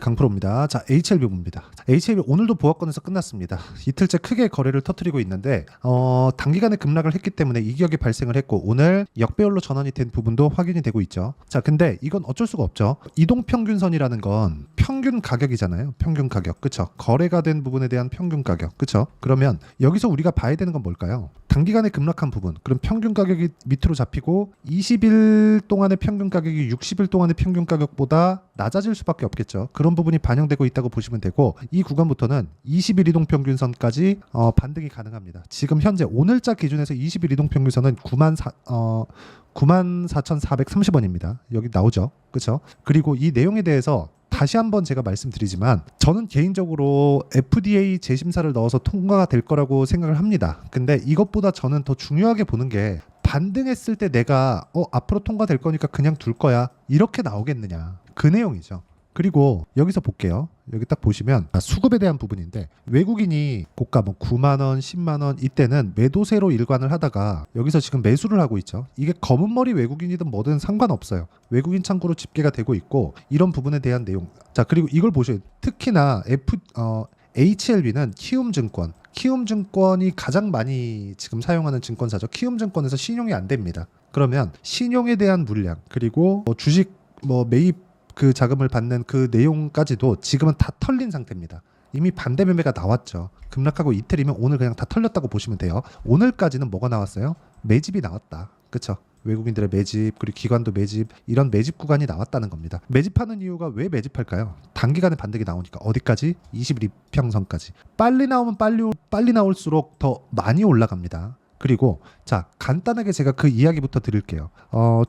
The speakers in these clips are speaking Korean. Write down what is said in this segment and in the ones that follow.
강프로입니다. 자, HLB 봅니다. HLB 오늘도 보합권에서 끝났습니다. 이틀째 크게 거래를 터뜨리고 있는데 단기간에 급락을 했기 때문에 이격이 발생을 했고 오늘 역배열로 전환이 된 부분도 확인이 되고 있죠. 자, 근데 이건 어쩔 수가 없죠. 이동평균선이라는 건 평균 가격이잖아요. 평균 가격. 그쵸? 거래가 된 부분에 대한 평균 가격. 그쵸? 그러면 여기서 우리가 봐야 되는 건 뭘까요? 단기간에 급락한 부분. 그럼 평균 가격이 밑으로 잡히고 20일 동안의 평균 가격이 60일 동안의 평균 가격보다 낮아질 수밖에 없겠죠. 그런 부분이 반영되고 있다고 보시면 되고 이 구간부터는 20일 이동평균선까지 반등이 가능합니다. 지금 현재 오늘자 기준에서 20일 이동평균선은 94,430원입니다. 여기 나오죠. 그렇죠? 그리고 이 내용에 대해서 다시 한번 제가 말씀드리지만 저는 개인적으로 FDA 재심사를 넣어서 통과가 될 거라고 생각을 합니다. 근데 이것보다 저는 더 중요하게 보는 게 반등했을 때 내가 앞으로 통과될 거니까 그냥 둘 거야 이렇게 나오겠느냐 그 내용이죠. 그리고 여기서 볼게요. 여기 딱 보시면 수급에 대한 부분인데 외국인이 고가 9만원, 10만원 이때는 매도세로 일관을 하다가 여기서 지금 매수를 하고 있죠. 이게 검은머리 외국인이든 뭐든 상관없어요. 외국인 창구로 집계가 되고 있고 이런 부분에 대한 내용. 자, 그리고 이걸 보셔요. 특히나 HLB는 키움증권. 키움증권이 가장 많이 지금 사용하는 증권사죠. 키움증권에서 신용이 안 됩니다. 그러면 신용에 대한 물량 그리고 주식 매입 그 자금을 받는 그 내용까지도 지금은 다 털린 상태입니다. 이미 반대 매매가 나왔죠. 급락하고 이틀이면 오늘 그냥 다 털렸다고 보시면 돼요. 오늘까지는 뭐가 나왔어요? 매집이 나왔다. 그쵸? 외국인들의 매집 그리고 기관도 매집 이런 매집 구간이 나왔다는 겁니다. 매집하는 이유가 왜 매집할까요? 단기간에 반등이 나오니까 어디까지? 20일 이평선까지. 빨리 나오면 빨리 나올수록 더 많이 올라갑니다. 그리고 자 간단하게 제가 그 이야기부터 드릴게요.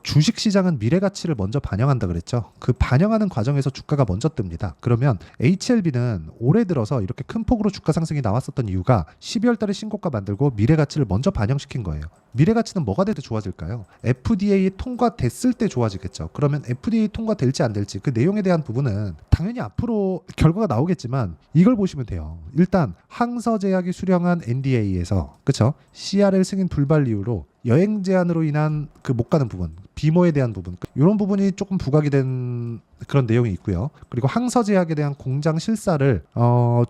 주식시장은 미래가치를 먼저 반영한다 그랬죠. 그 반영하는 과정에서 주가가 먼저 뜹니다. 그러면 HLB는 올해 들어서 이렇게 큰 폭으로 주가 상승이 나왔었던 이유가 12월 달에 신고가 만들고 미래가치를 먼저 반영시킨 거예요. 미래가치는 뭐가 될 때 좋아질까요? FDA 통과됐을 때 좋아지겠죠. 그러면 FDA 통과될지 안 될지 그 내용에 대한 부분은 당연히 앞으로 결과가 나오겠지만 이걸 보시면 돼요. 일단 항서제약이 수령한 NDA에서 그쵸? CRL 승인 불발 이후로 여행 제한으로 인한 그 못 가는 부분, 비모에 대한 부분 이런 부분이 조금 부각이 된 그런 내용이 있고요. 그리고 항서제약에 대한 공장 실사를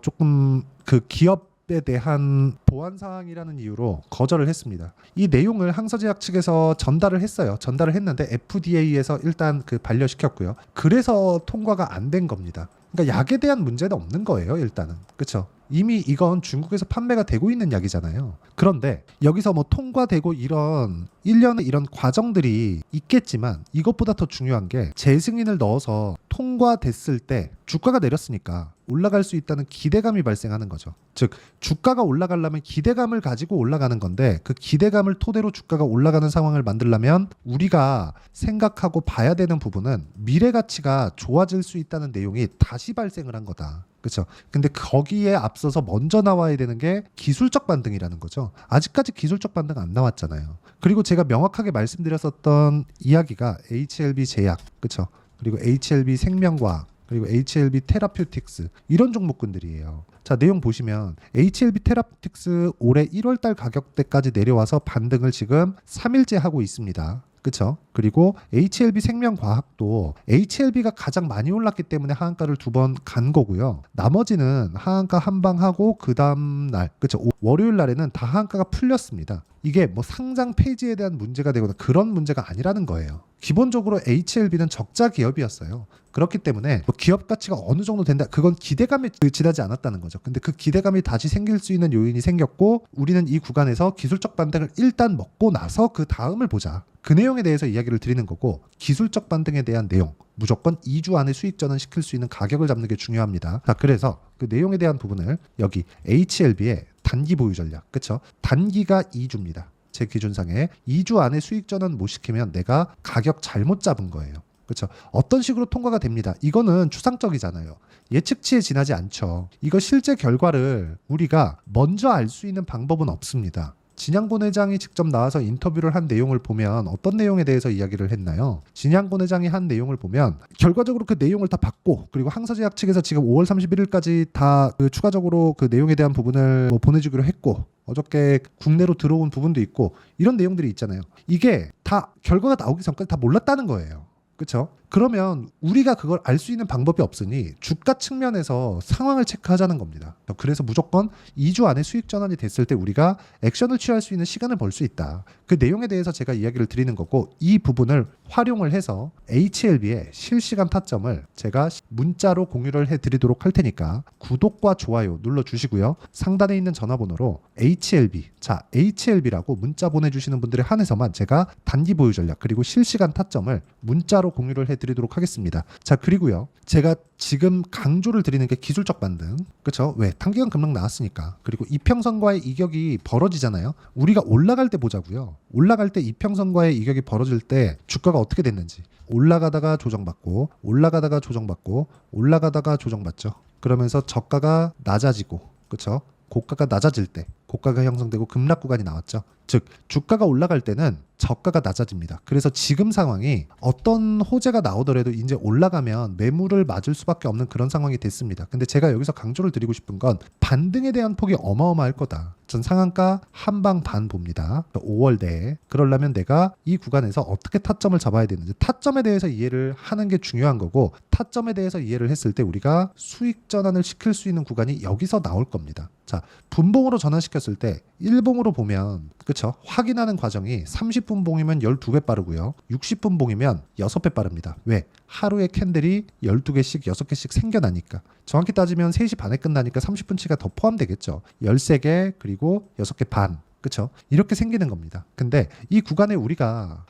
조금 그 기업에 대한 보안 사항이라는 이유로 거절을 했습니다. 이 내용을 항서제약 측에서 전달을 했어요. 전달을 했는데 FDA에서 일단 그 반려시켰고요. 그래서 통과가 안 된 겁니다. 그러니까 약에 대한 문제는 없는 거예요. 일단은. 그렇죠? 이미 이건 중국에서 판매가 되고 있는 약이잖아요. 그런데 여기서 통과되고 이런 1년의 이런 과정들이 있겠지만 이것보다 더 중요한 게 재승인을 넣어서 통과됐을 때 주가가 내렸으니까 올라갈 수 있다는 기대감이 발생하는 거죠. 즉 주가가 올라가려면 기대감을 가지고 올라가는 건데 그 기대감을 토대로 주가가 올라가는 상황을 만들려면 우리가 생각하고 봐야 되는 부분은 미래 가치가 좋아질 수 있다는 내용이 다시 발생을 한 거다. 그렇죠. 근데 거기에 앞서서 먼저 나와야 되는 게 기술적 반등이라는 거죠. 아직까지 기술적 반등 안 나왔잖아요. 그리고 제가 명확하게 말씀드렸었던 이야기가 HLB 제약, 그렇죠. 그리고 HLB 생명과학, 그리고 HLB 테라퓨틱스 이런 종목군들이에요. 자, 내용 보시면 HLB 테라퓨틱스 올해 1월달 가격대까지 내려와서 반등을 지금 3일째 하고 있습니다. 그렇죠? 그리고 HLB 생명과학도 HLB가 가장 많이 올랐기 때문에 하한가를 2번 간 거고요. 나머지는 하한가 한 방 하고 그 다음 날, 그렇죠? 월요일 날에는 다 하한가가 풀렸습니다. 이게 상장 폐지에 대한 문제가 되거나 그런 문제가 아니라는 거예요. 기본적으로 HLB는 적자 기업이었어요. 그렇기 때문에 기업 가치가 어느 정도 된다. 그건 기대감에 지나지 않았다는 거죠. 근데 그 기대감이 다시 생길 수 있는 요인이 생겼고 우리는 이 구간에서 기술적 반등을 일단 먹고 나서 그 다음을 보자. 그 내용에 대해서 이야기를 드리는 거고 기술적 반등에 대한 내용 무조건 2주 안에 수익 전환 시킬 수 있는 가격을 잡는 게 중요합니다. 자, 그래서 그 내용에 대한 부분을 여기 HLB의 단기 보유 전략, 그렇죠? 단기가 2주입니다. 제 기준상에 2주 안에 수익 전환 못 시키면 내가 가격 잘못 잡은 거예요. 그렇죠? 어떤 식으로 통과가 됩니다. 이거는 추상적이잖아요. 예측치에 지나지 않죠. 이거 실제 결과를 우리가 먼저 알 수 있는 방법은 없습니다. 진양곤 회장이 직접 나와서 인터뷰를 한 내용을 보면 어떤 내용에 대해서 이야기를 했나요? 진양곤 회장이 한 내용을 보면 결과적으로 그 내용을 다 받고 그리고 항서제약 측에서 지금 5월 31일까지 다 그 추가적으로 그 내용에 대한 부분을 보내주기로 했고 어저께 국내로 들어온 부분도 있고 이런 내용들이 있잖아요. 이게 다 결과가 나오기 전까지 다 몰랐다는 거예요. 그렇죠? 그러면 우리가 그걸 알 수 있는 방법이 없으니 주가 측면에서 상황을 체크하자는 겁니다. 그래서 무조건 2주 안에 수익 전환이 됐을 때 우리가 액션을 취할 수 있는 시간을 벌 수 있다. 그 내용에 대해서 제가 이야기를 드리는 거고, 이 부분을 활용을 해서 HLB의 실시간 타점을 제가 문자로 공유를 해드리도록 할 테니까 구독과 좋아요 눌러주시고요. 상단에 있는 전화번호로 HLB, 자 HLB라고 문자 보내주시는 분들에 한해서만 제가 단기 보유 전략 그리고 실시간 타점을 문자로 공유를 해드리도록 하겠습니다. 자, 그리고요, 제가 지금 강조를 드리는 게 기술적 반등, 그렇죠? 왜? 단기간 급락 나왔으니까. 그리고 이평선과의 이격이 벌어지잖아요. 우리가 올라갈 때 보자고요. 올라갈 때 이평선과의 이격이 벌어질 때 주가가 어떻게 됐는지. 올라가다가 조정받고, 올라가다가 조정받고, 올라가다가 조정받죠. 그러면서 저가가 낮아지고, 그렇죠? 고가가 낮아질 때 고가가 형성되고 급락 구간이 나왔죠. 즉 주가가 올라갈 때는 저가가 낮아집니다. 그래서 지금 상황이 어떤 호재가 나오더라도 이제 올라가면 매물을 맞을 수밖에 없는 그런 상황이 됐습니다. 근데 제가 여기서 강조를 드리고 싶은 건 반등에 대한 폭이 어마어마할 거다. 전 상한가 한방 반 봅니다. 5월 내에. 그러려면 내가 이 구간에서 어떻게 타점을 잡아야 되는지, 타점에 대해서 이해를 하는 게 중요한 거고, 타점에 대해서 이해를 했을 때 우리가 수익 전환을 시킬 수 있는 구간이 여기서 나올 겁니다. 자, 분봉으로 전환시켰을 때 일봉으로 보면, 그쵸? 확인하는 과정이 30분 봉이면 12배 빠르고요. 60분 봉이면 6배 빠릅니다. 왜? 하루에 캔들이 12개씩 6개씩 생겨나니까. 정확히 따지면 3시 반에 끝나니까 30분치가 더 포함되겠죠. 13개 그리고 6개 반. 그쵸? 이렇게 생기는 겁니다. 근데 이 구간에 우리가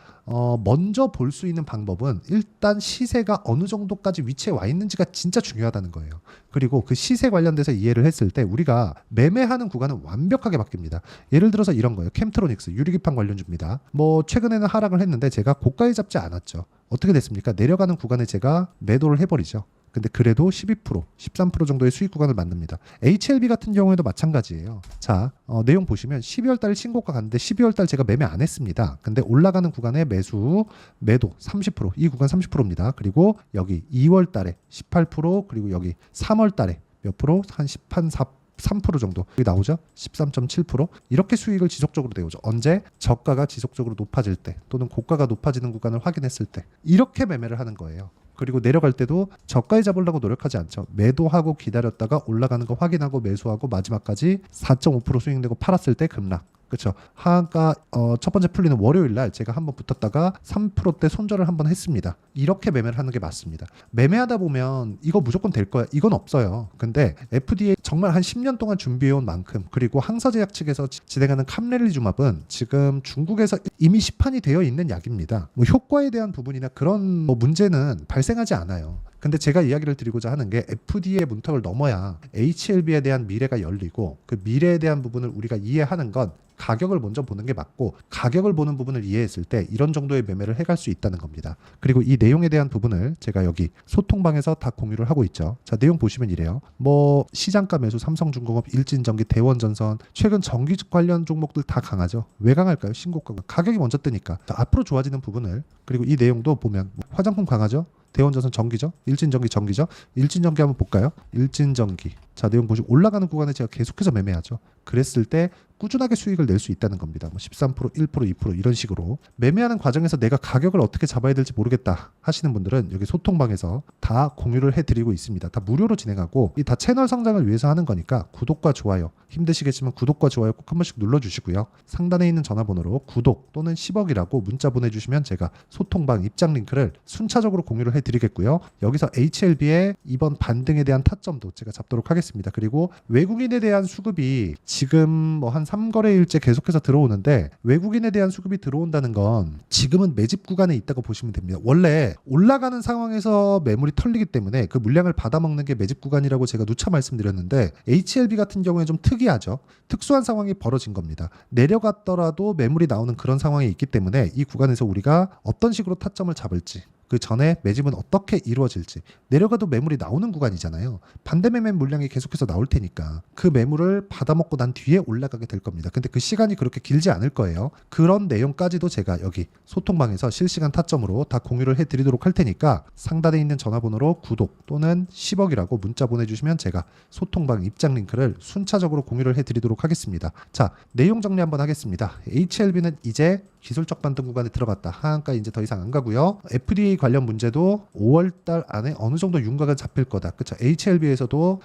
먼저 볼 수 있는 방법은 일단 시세가 어느 정도까지 위치에 와 있는지가 진짜 중요하다는 거예요. 그리고 그 시세 관련돼서 이해를 했을 때 우리가 매매하는 구간은 완벽하게 바뀝니다. 예를 들어서 이런 거예요. 캠트로닉스 유리기판 관련주입니다. 뭐 최근에는 하락을 했는데 제가 고가에 잡지 않았죠. 어떻게 됐습니까? 내려가는 구간에 제가 매도를 해버리죠. 근데 그래도 12%, 13% 정도의 수익 구간을 만듭니다. HLB 같은 경우에도 마찬가지예요. 자, 내용 보시면 12월 달 신고가 갔는데 12월 달 제가 매매 안 했습니다. 근데 올라가는 구간에 매수, 매도 30%, 이 구간 30%입니다. 그리고 여기 2월 달에 18%, 그리고 여기 3월 달에 몇 프로? 한 3% 정도 여기 나오죠. 13.7% 이렇게 수익을 지속적으로 내오죠. 언제? 저가가 지속적으로 높아질 때 또는 고가가 높아지는 구간을 확인했을 때 이렇게 매매를 하는 거예요. 그리고 내려갈 때도 저가에 잡으려고 노력하지 않죠. 매도하고 기다렸다가 올라가는 거 확인하고 매수하고 마지막까지 4.5% 수익 내고 팔았을 때 급락. 그렇죠. 하한가 첫 번째 풀리는 월요일 날 제가 한번 붙었다가 3%대 손절을 한번 했습니다. 이렇게 매매를 하는 게 맞습니다. 매매하다 보면 이거 무조건 될 거야. 이건 없어요. 근데 FDA 정말 한 10년 동안 준비해온 만큼, 그리고 항서제약 측에서 진행하는 캄렐리주맙은 지금 중국에서 이미 시판이 되어 있는 약입니다. 뭐 효과에 대한 부분이나 그런 뭐 문제는 발생하지 않아요. 근데 제가 이야기를 드리고자 하는 게 FDA의 문턱을 넘어야 HLB에 대한 미래가 열리고, 그 미래에 대한 부분을 우리가 이해하는 건 가격을 먼저 보는 게 맞고, 가격을 보는 부분을 이해했을 때 이런 정도의 매매를 해갈 수 있다는 겁니다. 그리고 이 내용에 대한 부분을 제가 여기 소통방에서 다 공유를 하고 있죠. 자, 내용 보시면 이래요. 뭐 시장가 매수 삼성중공업, 일진전기, 대원전선, 최근 전기 관련 종목들 다 강하죠. 왜 강할까요? 신고가 가격이 먼저 뜨니까. 자, 앞으로 좋아지는 부분을, 그리고 이 내용도 보면 화장품 강하죠. 대원전선 전기죠. 일진전기 전기죠. 일진전기 한번 볼까요? 일진전기. 자, 내용 보시고 올라가는 구간에 제가 계속해서 매매하죠. 그랬을 때 꾸준하게 수익을 낼 수 있다는 겁니다. 뭐 13%, 1%, 2% 이런 식으로 매매하는 과정에서 내가 가격을 어떻게 잡아야 될지 모르겠다 하시는 분들은 여기 소통방에서 다 공유를 해드리고 있습니다. 다 무료로 진행하고, 이 다 채널 성장을 위해서 하는 거니까 구독과 좋아요, 힘드시겠지만 구독과 좋아요 꼭 한 번씩 눌러주시고요. 상단에 있는 전화번호로 구독 또는 10억이라고 문자 보내주시면 제가 소통방 입장 링크를 순차적으로 공유를 해드리겠고요. 여기서 HLB의 이번 반등에 대한 타점도 제가 잡도록 하겠습니다. 그리고 외국인에 대한 수급이 지금 뭐 한 3거래일째 계속해서 들어오는데, 외국인에 대한 수급이 들어온다는 건 지금은 매집 구간에 있다고 보시면 됩니다. 원래 올라가는 상황에서 매물이 털리기 때문에 그 물량을 받아먹는 게 매집 구간이라고 제가 누차 말씀드렸는데, HLB 같은 경우에 좀 특이하죠. 특수한 상황이 벌어진 겁니다. 내려갔더라도 매물이 나오는 그런 상황이 있기 때문에 이 구간에서 우리가 어떤 식으로 타점을 잡을지, 그 전에 매집은 어떻게 이루어질지, 내려가도 매물이 나오는 구간이잖아요. 반대 매매 물량이 계속해서 나올 테니까 그 매물을 받아먹고 난 뒤에 올라가게 될 겁니다. 근데 그 시간이 그렇게 길지 않을 거예요. 그런 내용까지도 제가 여기 소통방에서 실시간 타점으로 다 공유를 해드리도록 할 테니까 상단에 있는 전화번호로 구독 또는 10억이라고 문자 보내주시면 제가 소통방 입장 링크를 순차적으로 공유를 해드리도록 하겠습니다. 자, 내용 정리 한번 하겠습니다. HLB는 이제 기술적 반등 구간에 들어갔다. 하한가 이제 더 이상 안 가고요. FDA 관련 문제도 5월달 안에 어느 정도 윤곽은 잡힐 거다. 그쵸? HLB에서도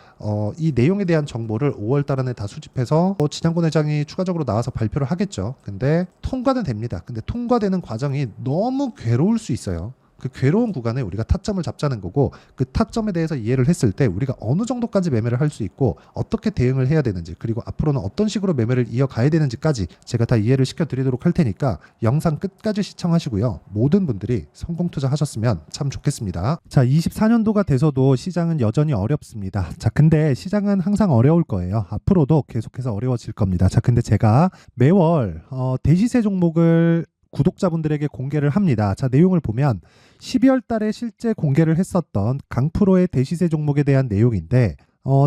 이 내용에 대한 정보를 5월달 안에 다 수집해서 진양권 회장이 추가적으로 나와서 발표를 하겠죠. 근데 통과는 됩니다. 근데 통과되는 과정이 너무 괴로울 수 있어요. 그 괴로운 구간에 우리가 타점을 잡자는 거고, 그 타점에 대해서 이해를 했을 때 우리가 어느 정도까지 매매를 할 수 있고 어떻게 대응을 해야 되는지, 그리고 앞으로는 어떤 식으로 매매를 이어가야 되는지까지 제가 다 이해를 시켜드리도록 할 테니까 영상 끝까지 시청하시고요. 모든 분들이 성공 투자하셨으면 참 좋겠습니다. 자, 24년도가 돼서도 시장은 여전히 어렵습니다. 자, 근데 시장은 항상 어려울 거예요. 앞으로도 계속해서 어려워질 겁니다. 자, 근데 제가 매월 대시세 종목을 구독자분들에게 공개를 합니다. 자, 내용을 보면 12월 달에 실제 공개를 했었던 강프로의 대시세 종목에 대한 내용인데,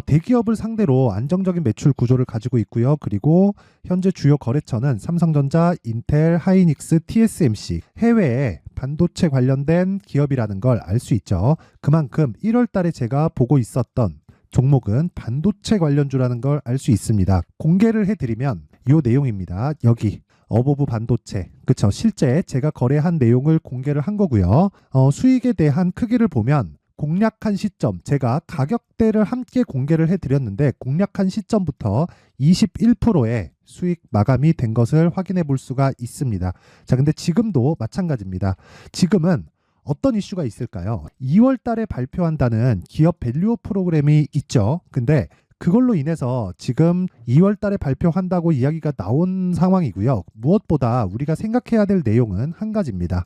대기업을 상대로 안정적인 매출 구조를 가지고 있고요. 그리고 현재 주요 거래처는 삼성전자, 인텔, 하이닉스, TSMC, 해외에 반도체 관련된 기업이라는 걸 알 수 있죠. 그만큼 1월 달에 제가 보고 있었던 종목은 반도체 관련주라는 걸 알 수 있습니다. 공개를 해드리면 이 내용입니다. 여기 어보브 반도체, 그쵸? 실제 제가 거래한 내용을 공개를 한 거고요. 수익에 대한 크기를 보면 공략한 시점, 제가 가격대를 함께 공개를 해드렸는데 공략한 시점부터 21%의 수익 마감이 된 것을 확인해 볼 수가 있습니다. 자, 근데 지금도 마찬가지입니다. 지금은 어떤 이슈가 있을까요? 2월 달에 발표한다는 기업 밸류업 프로그램이 있죠. 근데 그걸로 인해서 지금 2월 달에 발표한다고 이야기가 나온 상황이고요. 무엇보다 우리가 생각해야 될 내용은 한 가지입니다.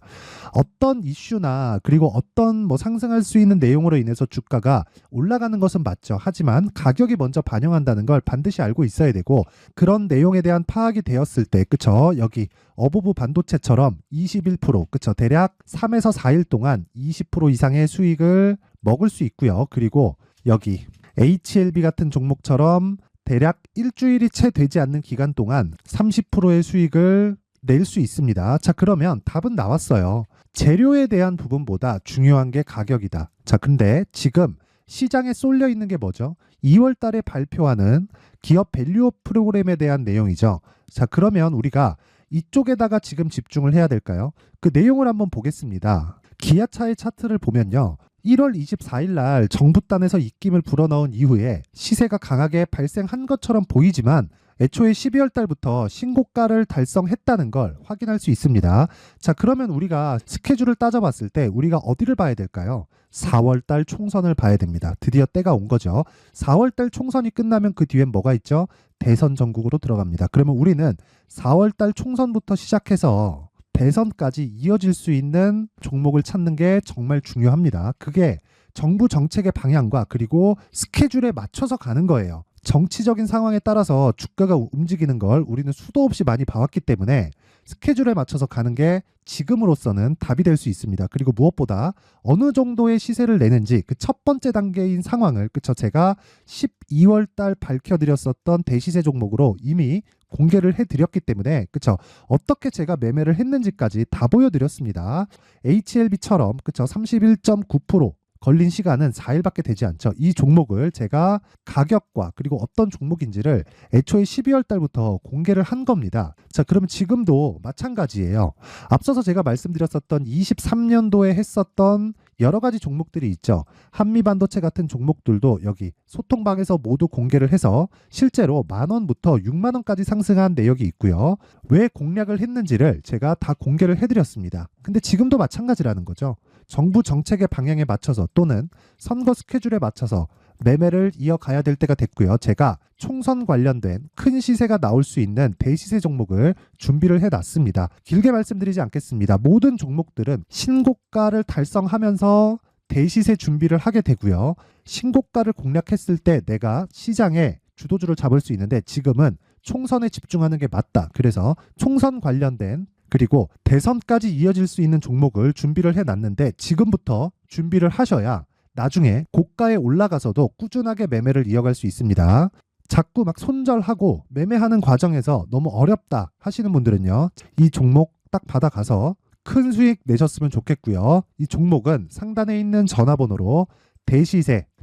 어떤 이슈나 그리고 어떤 상승할 수 있는 내용으로 인해서 주가가 올라가는 것은 맞죠. 하지만 가격이 먼저 반영한다는 걸 반드시 알고 있어야 되고, 그런 내용에 대한 파악이 되었을 때, 그쵸? 여기 어보브 반도체처럼 21%, 그쵸? 대략 3에서 4일 동안 20% 이상의 수익을 먹을 수 있고요. 그리고 여기 HLB 같은 종목처럼 대략 일주일이 채 되지 않는 기간 동안 30%의 수익을 낼 수 있습니다. 자, 그러면 답은 나왔어요. 재료에 대한 부분보다 중요한 게 가격이다. 자, 근데 지금 시장에 쏠려 있는 게 뭐죠? 2월 달에 발표하는 기업 밸류업 프로그램에 대한 내용이죠. 자, 그러면 우리가 이쪽에다가 지금 집중을 해야 될까요? 그 내용을 한번 보겠습니다. 기아차의 차트를 보면요. 1월 24일 날 정부단에서 입김을 불어넣은 이후에 시세가 강하게 발생한 것처럼 보이지만 애초에 12월 달부터 신고가를 달성했다는 걸 확인할 수 있습니다. 자, 그러면 우리가 스케줄을 따져봤을 때 우리가 어디를 봐야 될까요? 4월 달 총선을 봐야 됩니다. 드디어 때가 온 거죠. 4월 달 총선이 끝나면 그 뒤엔 뭐가 있죠? 대선 전국으로 들어갑니다. 그러면 우리는 4월 달 총선부터 시작해서 대선까지 이어질 수 있는 종목을 찾는 게 정말 중요합니다. 그게 정부 정책의 방향과 그리고 스케줄에 맞춰서 가는 거예요. 정치적인 상황에 따라서 주가가 움직이는 걸 우리는 수도 없이 많이 봐왔기 때문에 스케줄에 맞춰서 가는 게 지금으로서는 답이 될 수 있습니다. 그리고 무엇보다 어느 정도의 시세를 내는지 그 첫 번째 단계인 상황을, 그쵸? 제가 12월 달 밝혀드렸었던 대시세 종목으로 이미 공개를 해드렸기 때문에, 그쵸? 어떻게 제가 매매를 했는지까지 다 보여드렸습니다. HLB처럼, 그쵸? 31.9% 걸린 시간은 4일밖에 되지 않죠. 이 종목을 제가 가격과 그리고 어떤 종목인지를 애초에 12월 달부터 공개를 한 겁니다. 자, 그러면 지금도 마찬가지예요. 앞서서 제가 말씀드렸었던 23년도에 했었던 여러 가지 종목들이 있죠. 한미반도체 같은 종목들도 여기 소통방에서 모두 공개를 해서 실제로 10,000원부터 60,000원까지 상승한 내역이 있고요. 왜 공략을 했는지를 제가 다 공개를 해드렸습니다. 근데 지금도 마찬가지라는 거죠. 정부 정책의 방향에 맞춰서 또는 선거 스케줄에 맞춰서 매매를 이어가야 될 때가 됐고요. 제가 총선 관련된 큰 시세가 나올 수 있는 대시세 종목을 준비를 해놨습니다. 길게 말씀드리지 않겠습니다. 모든 종목들은 신고가를 달성하면서 대시세 준비를 하게 되고요. 신고가를 공략했을 때 내가 시장에 주도주를 잡을 수 있는데 지금은 총선에 집중하는 게 맞다. 그래서 총선 관련된 그리고 대선까지 이어질 수 있는 종목을 준비를 해놨는데 지금부터 준비를 하셔야 나중에 고가에 올라가서도 꾸준하게 매매를 이어갈 수 있습니다. 자꾸 막 손절하고 매매하는 과정에서 너무 어렵다 하시는 분들은요. 이 종목 딱 받아가서 큰 수익 내셨으면 좋겠고요. 이 종목은 상단에 있는 전화번호로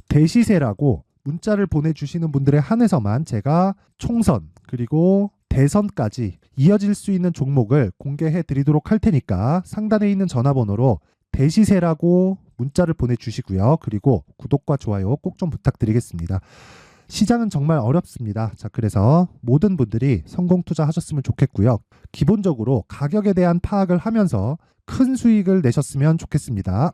대시세라고 문자를 보내주시는 분들에 한해서만 제가 총선 그리고 대선까지 이어질 수 있는 종목을 공개해 드리도록 할 테니까 상단에 있는 전화번호로 대시세라고 문자를 보내주시고요. 그리고 구독과 좋아요 꼭 좀 부탁드리겠습니다. 시장은 정말 어렵습니다. 자, 그래서 모든 분들이 성공 투자하셨으면 좋겠고요. 기본적으로 가격에 대한 파악을 하면서 큰 수익을 내셨으면 좋겠습니다.